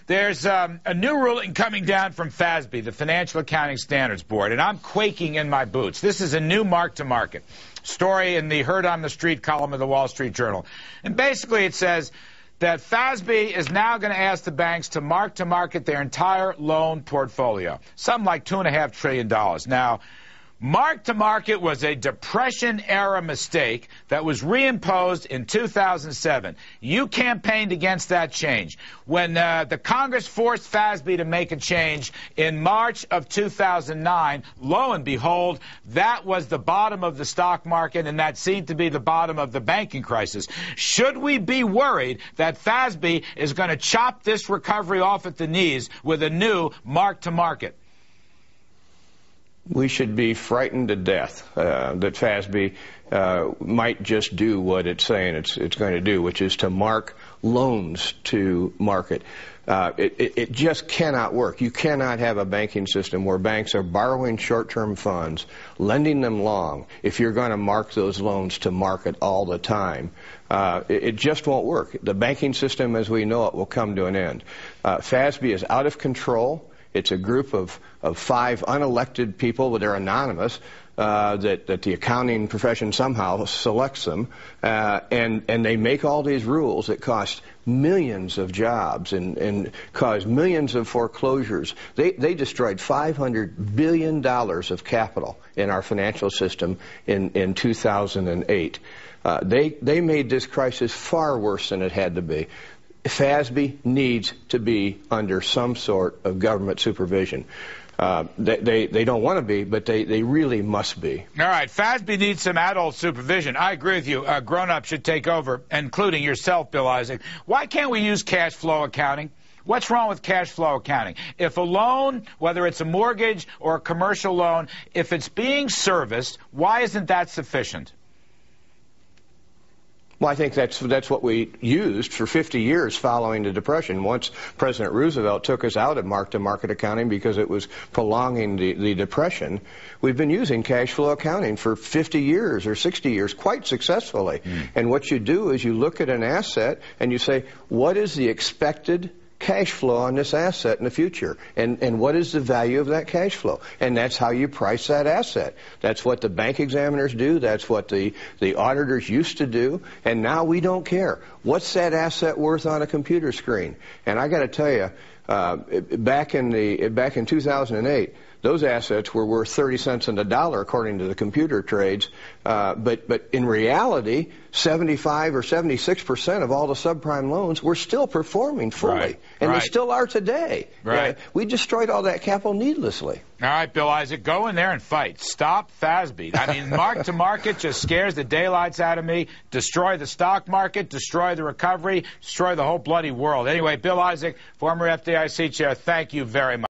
There's a new ruling coming down from FASB, the Financial Accounting Standards Board, and I'm quaking in my boots. This is a new mark-to-market story in the Heard on the Street column of the Wall Street Journal. And basically it says that FASB is now going to ask the banks to mark-to-market their entire loan portfolio, something like $2.5 trillion. Now, mark-to-market was a Depression-era mistake that was reimposed in 2007. You campaigned against that change. When the Congress forced FASB to make a change in March of 2009, lo and behold, that was the bottom of the stock market, and that seemed to be the bottom of the banking crisis. Should we be worried that FASB is going to chop this recovery off at the knees with a new mark-to-market? We should be frightened to death that FASB might just do what it's saying it's going to do, which is to mark loans to market. It just cannot work. You cannot have a banking system where banks are borrowing short-term funds, lending them long, if you're going to mark those loans to market all the time. It just won't work. The banking system as we know it will come to an end. FASB is out of control. It's a group of 5 unelected people, but they're anonymous, that the accounting profession somehow selects them, and they make all these rules that cost millions of jobs and cause millions of foreclosures. They destroyed $500 billion of capital in our financial system in 2008. They made this crisis far worse than it had to be. FASB needs to be under some sort of government supervision. They don't want to be, but they really must be. All right, FASB needs some adult supervision. I agree with you. Grown-ups should take over, including yourself, Bill Isaac. Why can't we use cash flow accounting? What's wrong with cash flow accounting? If a loan, whether it's a mortgage or a commercial loan, if it's being serviced, why isn't that sufficient? Well, I think that's what we used for 50 years following the Depression. Once President Roosevelt took us out of mark-to-market accounting because it was prolonging the Depression, we've been using cash flow accounting for 50 years or 60 years quite successfully. And what you do is you look at an asset and you say, what is the expected cash flow on this asset in the future, and what is the value of that cash flow? And that's how you price that asset. That's what the bank examiners do. That's what the auditors used to do. And now we don't care. What's that asset worth on a computer screen? And I got to tell you, back in 2008, those assets were worth 30 cents on the dollar according to the computer trades, but in reality, 75 or 76% of all the subprime loans were still performing fully, and they still are today. We destroyed all that capital needlessly. All right, Bill Isaac, go in there and fight. Stop FASB. I mean, mark-to-market just scares the daylights out of me. Destroy the stock market, destroy the recovery, destroy the whole bloody world. Anyway, Bill Isaac, former FDIC chair, thank you very much.